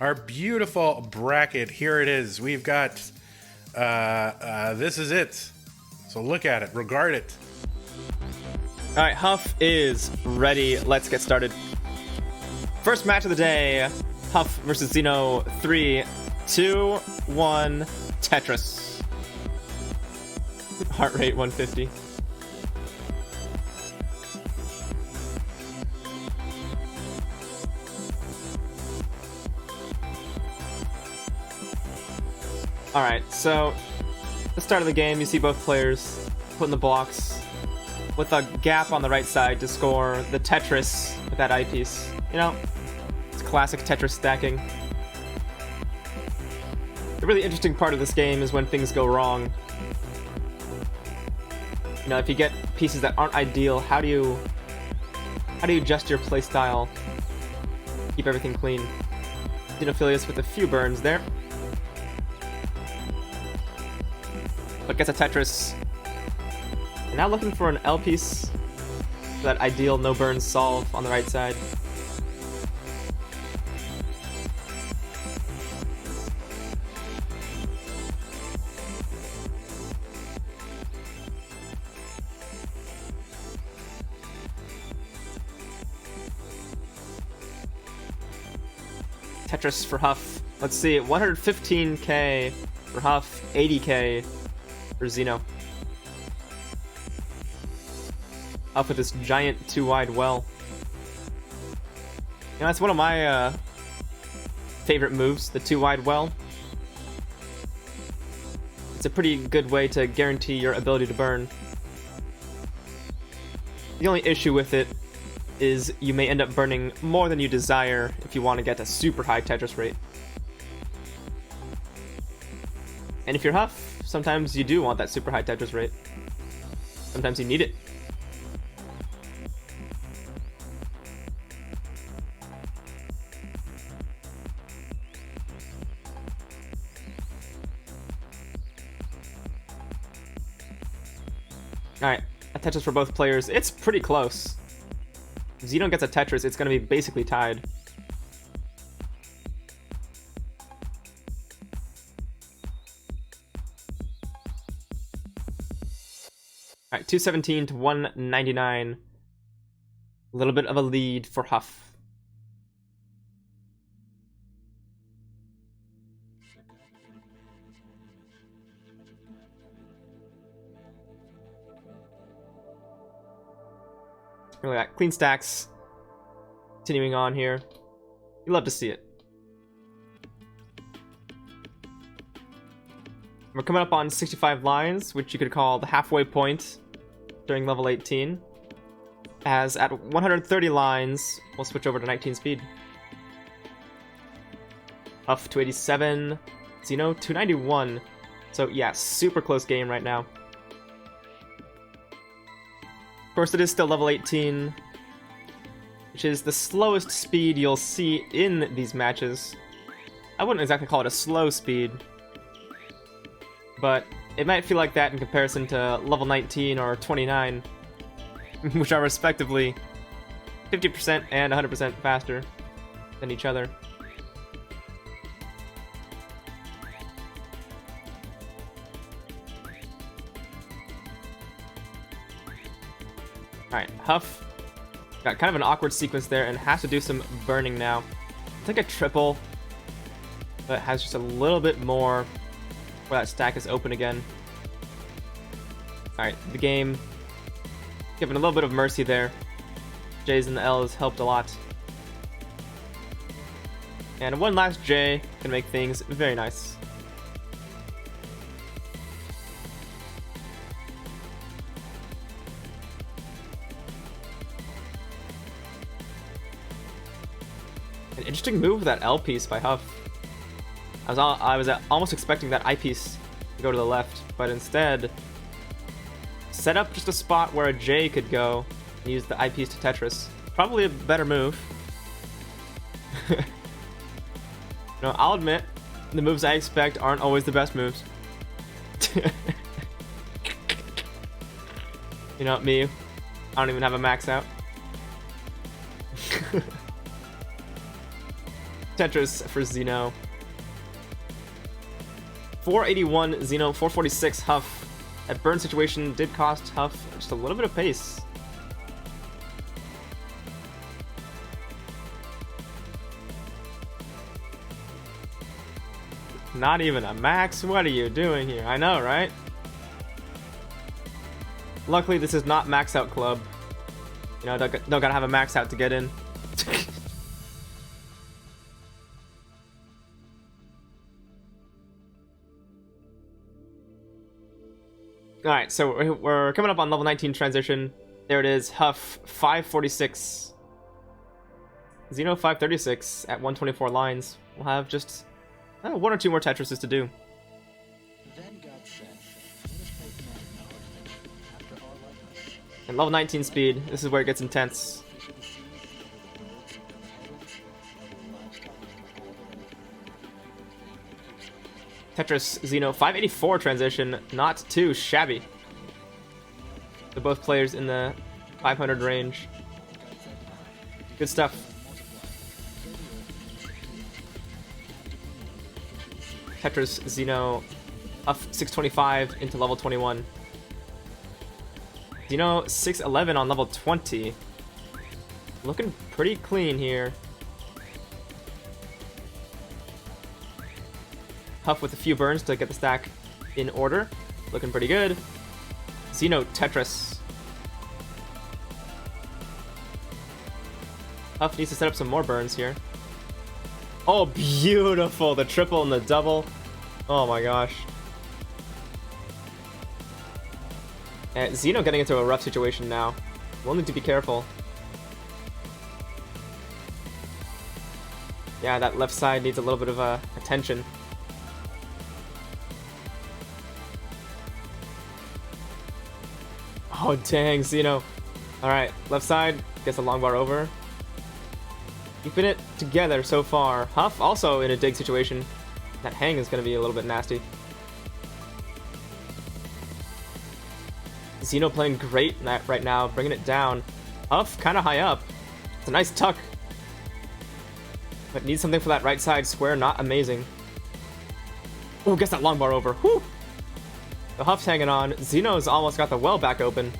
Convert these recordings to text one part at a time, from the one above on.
Our beautiful bracket. Here it is. We've got, this is it. So look at it, regard it. All right, Huff is ready. Let's get started. First match of the day, Huff versus Xeno. 3, 2, 1, Tetris. Heart rate 150. Alright, so at the start of the game, you see both players putting the blocks with a gap on the right side to score the Tetris with that eyepiece. You know, it's classic Tetris stacking. The really interesting part of this game is when things go wrong. You know, if you get pieces that aren't ideal, how do you adjust your playstyle? Keep everything clean. Xenophilius with a few burns there. But gets a Tetris. And now looking for an L piece for that ideal no burns solve on the right side. Tetris for Huff. Let's see, 115k for Huff, 80k for Xeno. Up with this giant two-wide well. You know, that's one of my favorite moves, the two-wide well. It's a pretty good way to guarantee your ability to burn. The only issue with it is you may end up burning more than you desire if you want to get a super high Tetris rate. And if you're Huff, sometimes you do want that super high Tetris rate. Sometimes you need it. Alright, a Tetris for both players. It's pretty close. If Xeno gets a Tetris, it's going to be basically tied. Alright, 217 to 199. A little bit of a lead for Huff. Really got clean stacks. Continuing on here. You love to see it. We're coming up on 65 lines, which you could call the halfway point during level 18. As at 130 lines, we'll switch over to 19 speed. Huff 287, Xeno 291. So yeah, super close game right now. Of course, it is still level 18, which is the slowest speed you'll see in these matches. I wouldn't exactly call it a slow speed, but it might feel like that in comparison to level 19 or 29, which are respectively 50% and 100% faster than each other. Alright, Huff got kind of an awkward sequence there and has to do some burning now. It's like a triple, but has just a little bit more where that stack is open again. Alright, the game giving a little bit of mercy there. J's and the L's helped a lot. And one last J can make things very nice. An interesting move with that L piece by Huff. I was almost expecting that I piece to go to the left, but instead set up just a spot where a J could go and use the I piece to Tetris. Probably a better move. No, I'll admit, the moves I expect aren't always the best moves. You know, me, I don't even have a max out. Tetris for Xeno. 481 Xeno, 446 Huff. That burn situation did cost Huff just a little bit of pace. Not even a max? What are you doing here? I know, right? Luckily, this is not max out club. You know, don't gotta have a max out to get in. Alright, so we're coming up on level 19 transition. There it is, Huff 546. Xeno 536 at 124 lines. We'll have just one or two more Tetrises to do. And level 19 speed, this is where it gets intense. Tetris Xeno 584 transition, not too shabby. They're both players in the 500 range. Good stuff. Tetris Xeno up 625 into level 21. Xeno 611 on level 20. Looking pretty clean here. Huff with a few burns to get the stack in order. Looking pretty good. Xeno Tetris. Huff needs to set up some more burns here. Oh, beautiful! The triple and the double. Oh my gosh. And Xeno getting into a rough situation now. We'll need to be careful. Yeah, that left side needs a little bit of attention. Oh dang, Xeno. Alright, left side gets a long bar over. Keeping it together so far. Huff also in a dig situation. That hang is going to be a little bit nasty. Xeno playing great right now, bringing it down. Huff kind of high up. It's a nice tuck. But needs something for that right side square, not amazing. Oh, gets that long bar over. Whew! The Huff's hanging on. Xeno's almost got the well back open.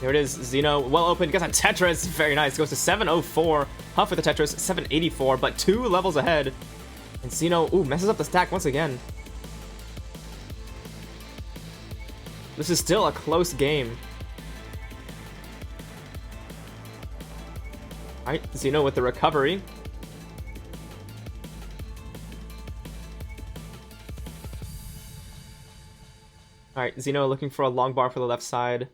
There it is, Xeno, well open, gets a Tetris, very nice, goes to 704, Huff with the Tetris, 784, but 2 levels ahead, and Xeno, ooh, messes up the stack once again. This is still a close game. Alright, Xeno with the recovery. Alright, Xeno looking for a long bar for the left side.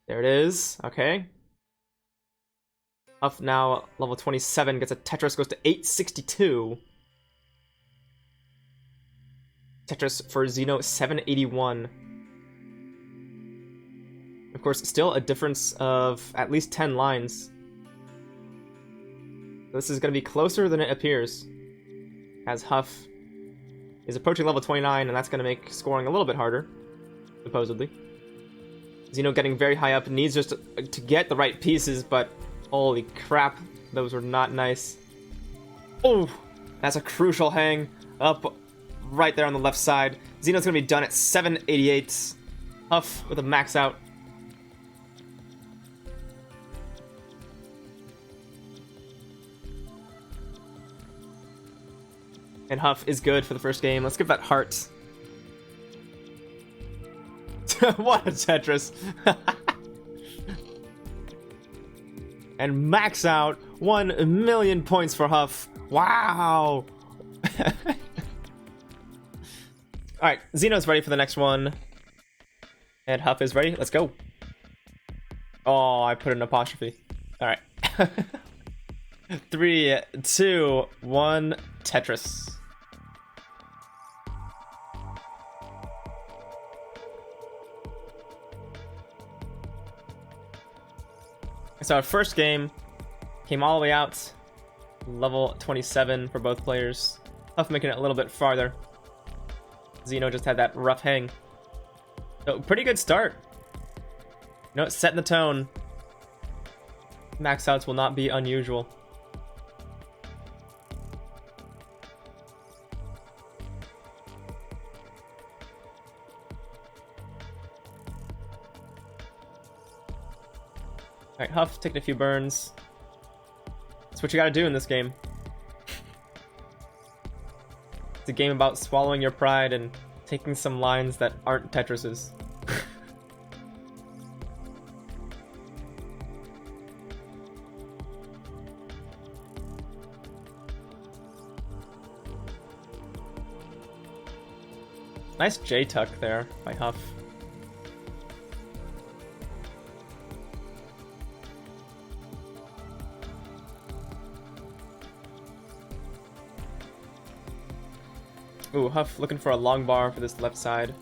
There it is. Okay. Huff now level 27 gets a Tetris, goes to 862. Tetris for Xeno 781. Of course, still a difference of at least 10 lines. This is going to be closer than it appears, as Huff is approaching level 29, and that's going to make scoring a little bit harder, supposedly. Xeno getting very high up, needs just to get the right pieces, but holy crap, those were not nice. Oh, that's a crucial hang up right there on the left side. Xeno's gonna be done at 788. Huff with a max out. And Huff is good for the first game. Let's give that heart. What a Tetris. And max out 1,000,000 points for Huff. Wow. Alright, Xeno's ready for the next one. And Huff is ready. Let's go. Oh, I put an apostrophe. Alright. 3, 2, 1, Tetris. So our first game came all the way out, level 27 for both players. Huff making it a little bit farther. Xeno just had that rough hang. So pretty good start. You know, it's setting the tone. Max outs will not be unusual. Alright, Huff taking a few burns. That's what you gotta do in this game. It's a game about swallowing your pride and taking some lines that aren't Tetris's. Nice J-tuck there by Huff. Ooh, Huff looking for a long bar for this left side.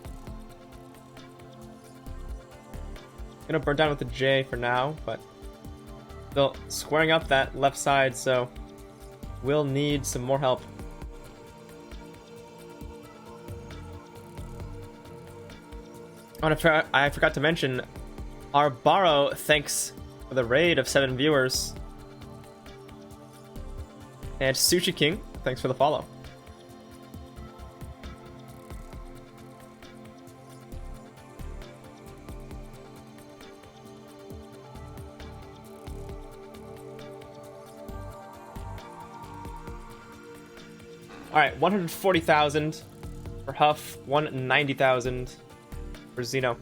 Gonna burn down with the J for now, but still squaring up that left side, so we'll need some more help. Oh, I forgot to mention, our Borrow thanks for the raid of 7 viewers. And Sushi King, thanks for the follow. Alright, 140,000 for Huff, 190,000 for Xeno.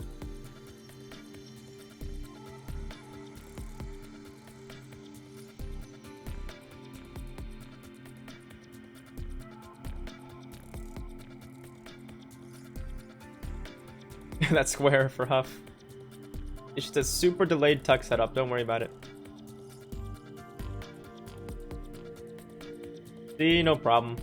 That square for Huff. It's just a super delayed tuck setup, don't worry about it. See, no problem.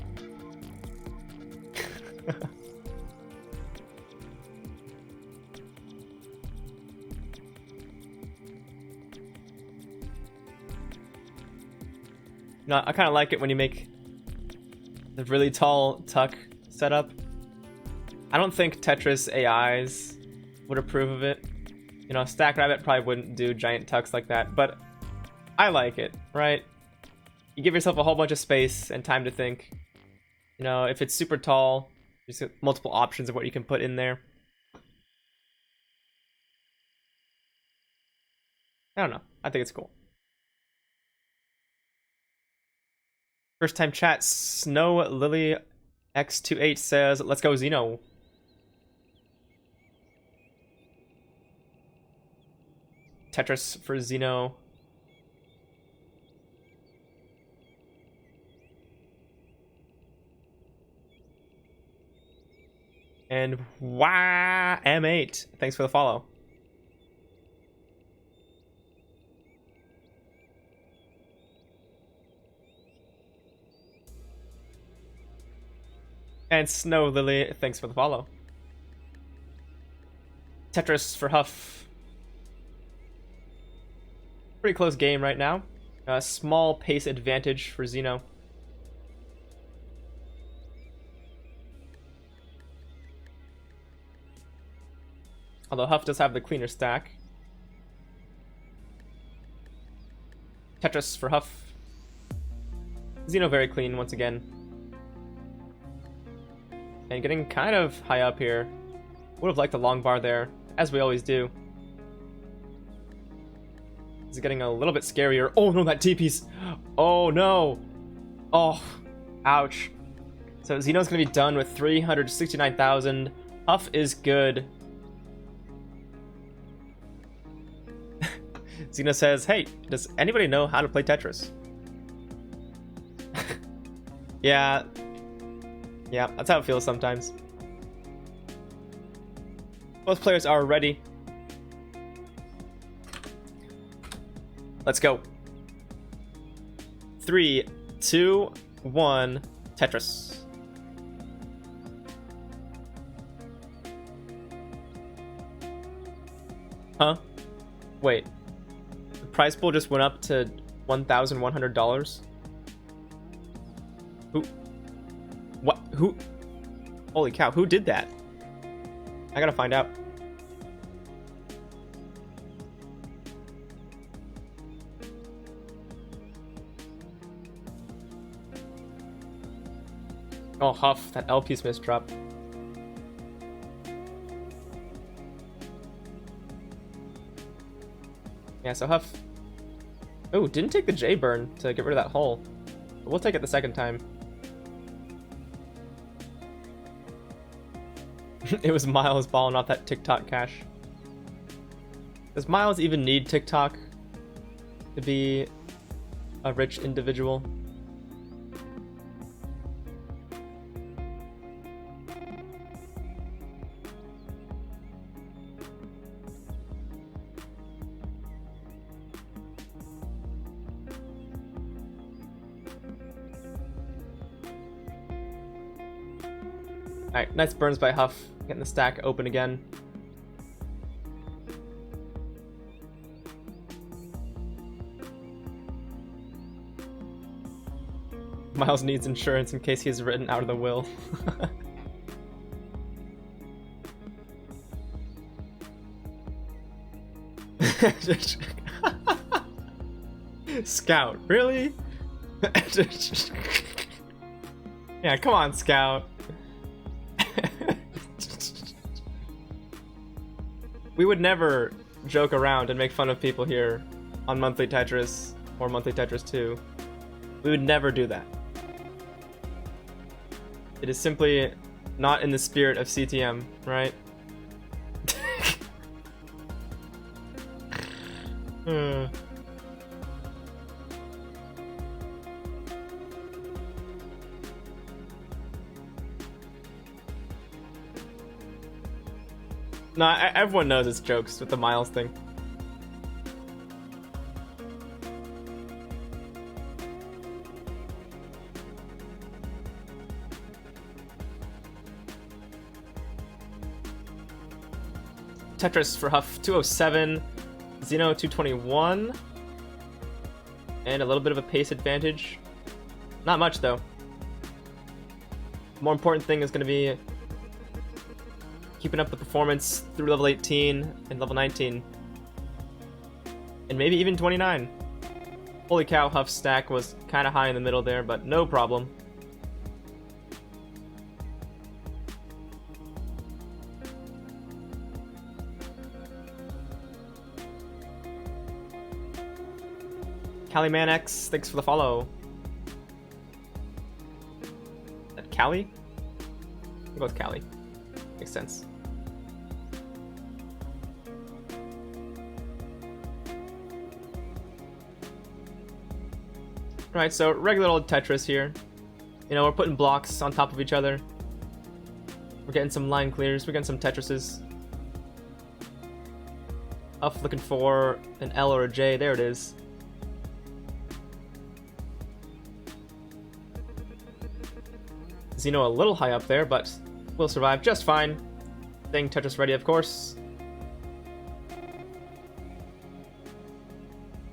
No, I kind of like it when you make the really tall tuck setup. I don't think Tetris AIs would approve of it. You know, Stack Rabbit probably wouldn't do giant tucks like that, but I like it, right? You give yourself a whole bunch of space and time to think. You know, if it's super tall, there's multiple options of what you can put in there. I don't know. I think it's cool. First time chat, Snow Lily X28 says, let's go Xeno. Tetris for Xeno. And M8, thanks for the follow. And Snow Lily, thanks for the follow. Tetris for Huff. Pretty close game right now. Small pace advantage for Xeno. Although Huff does have the cleaner stack. Tetris for Huff. Xeno very clean once again. And getting kind of high up here. Would have liked the long bar there, as we always do. This is getting a little bit scarier. Oh no, that T-piece! Oh no! Oh, ouch. So Xeno's gonna be done with 369,000. Huff is good. Xeno says, hey, does anybody know how to play Tetris? Yeah, that's how it feels sometimes. Both players are ready. Let's go. 3, 2, 1, Tetris. Huh? Wait. The prize pool just went up to $1,100? Who? What? Who? Holy cow, who did that? I gotta find out. Oh, Huff, that L piece misdrop. Yeah, so Huff. Oh, didn't take the J burn to get rid of that hole. But we'll take it the second time. It was Miles balling off that TikTok cash. Does Miles even need TikTok to be a rich individual? Alright, nice burns by Huff. Getting the stack open again. Miles needs insurance in case he's written out of the will. Scout, really? Yeah, come on, Scout. We would never joke around and make fun of people here on Monthly Tetris or Monthly Tetris 2. We would never do that. It is simply not in the spirit of CTM, right? No, everyone knows it's jokes with the Miles thing. Tetris for Huff 207, Xeno 221, and a little bit of a pace advantage. Not much though. The more important thing is going to be keeping up the performance through level 18 and level 19. And maybe even 29. Holy cow, Huff's stack was kind of high in the middle there, but no problem. CaliManX, thanks for the follow. Is that Cali? I'll go with Cali. Makes sense. Right, so regular old Tetris here. You know, we're putting blocks on top of each other. We're getting some line clears, we're getting some Tetrises. Huff looking for an L or a J, there it is. Xeno a little high up there, but we'll survive just fine. Staying Tetris ready, of course.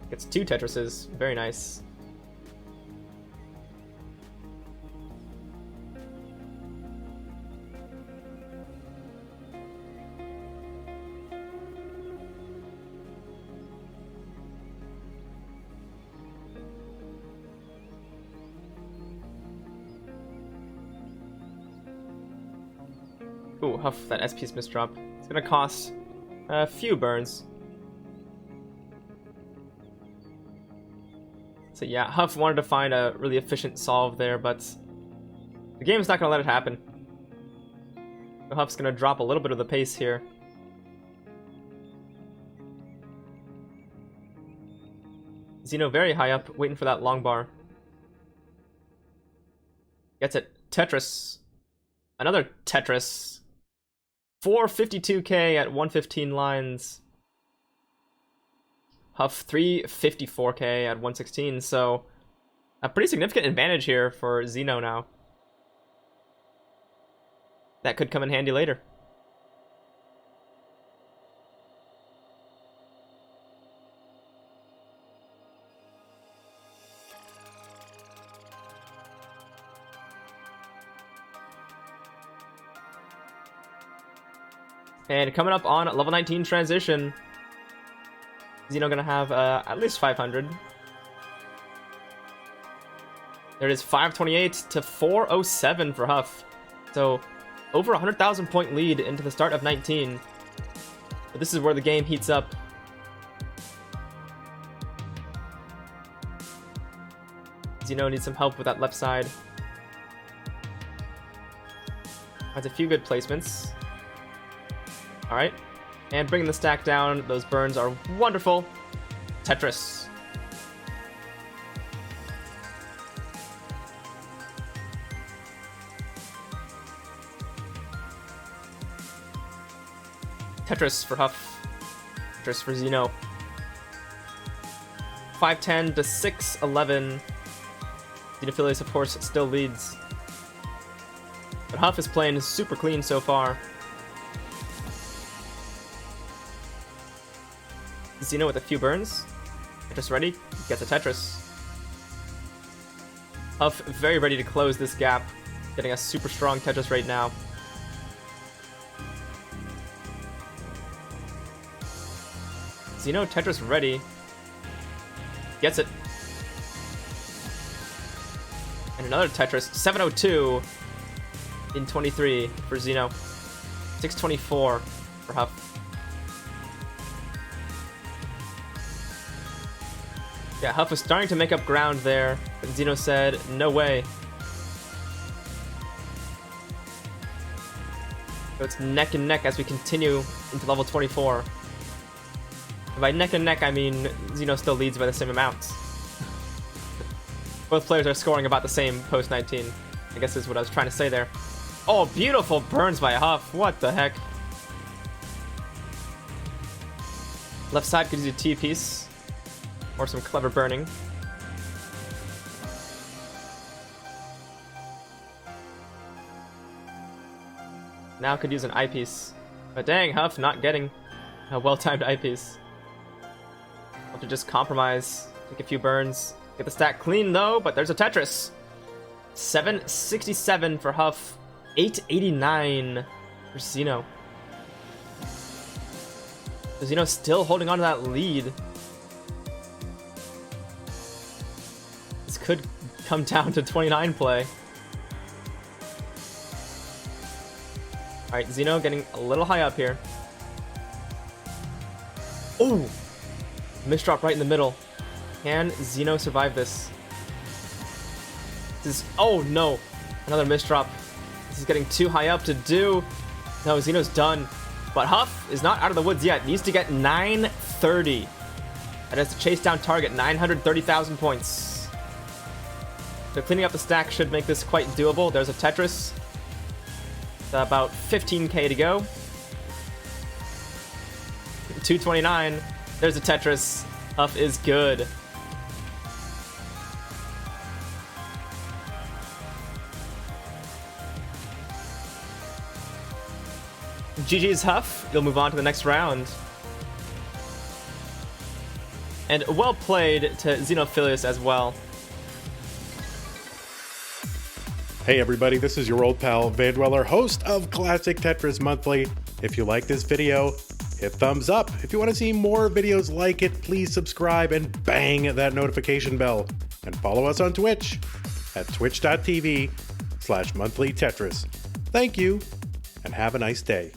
Gets 2 Tetrises, very nice. Ooh, Huff, that SP's misdrop. It's gonna cost a few burns. So yeah, Huff wanted to find a really efficient solve there, but the game's not gonna let it happen. So Huff's gonna drop a little bit of the pace here. Xeno very high up, waiting for that long bar. Gets it. Tetris. Another Tetris. 452k at 115 lines. Huff 354k at 116, so a pretty significant advantage here for Xeno now. That could come in handy later. And coming up on level 19 transition, Xeno gonna have at least 500. There it is, 528 to 407 for Huff. So over 100,000 point lead into the start of 19. But this is where the game heats up. Xeno needs some help with that left side. Has a few good placements. Alright. And bringing the stack down. Those burns are wonderful. Tetris. Tetris for Huff. Tetris for Xeno. 510 to 611. Xenophilius, of course, still leads. But Huff is playing super clean so far. Xeno with a few burns. Tetris ready. Gets a Tetris. Huff very ready to close this gap. Getting a super strong Tetris right now. Xeno Tetris ready. Gets it. And another Tetris. 702 in 23 for Xeno. 624 for Huff. Yeah, Huff was starting to make up ground there, but Xeno said, no way. So it's neck and neck as we continue into level 24. And by neck and neck, I mean Xeno still leads by the same amount. Both players are scoring about the same post-19. I guess is what I was trying to say there. Oh, beautiful burns by Huff. What the heck? Left side could use a T-piece. Or some clever burning. Now could use an eyepiece. But dang, Huff not getting a well-timed eyepiece. Have to just compromise, take a few burns. Get the stack clean though, but there's a Tetris. 767 for Huff. 889 for Xeno. So Xeno still holding on to that lead. This could come down to 29 play. Alright, Xeno getting a little high up here. Oh! Misdrop right in the middle. Can Xeno survive this? This is... Oh no! Another misdrop. This is getting too high up to do. No, Xeno's done. But Huff is not out of the woods yet. Needs to get 930. That is the chase down target, 930,000 points. So cleaning up the stack should make this quite doable. There's a Tetris. It's about 15k to go. 229. There's a Tetris. Huff is good. GG's Huff. You'll move on to the next round. And well played to Xenophilius as well. Hey everybody, this is your old pal Vandweller, host of Classic Tetris Monthly. If you like this video, hit thumbs up. If you want to see more videos like it, please subscribe and bang that notification bell. And follow us on Twitch at twitch.tv/monthlytetris. Thank you, and have a nice day.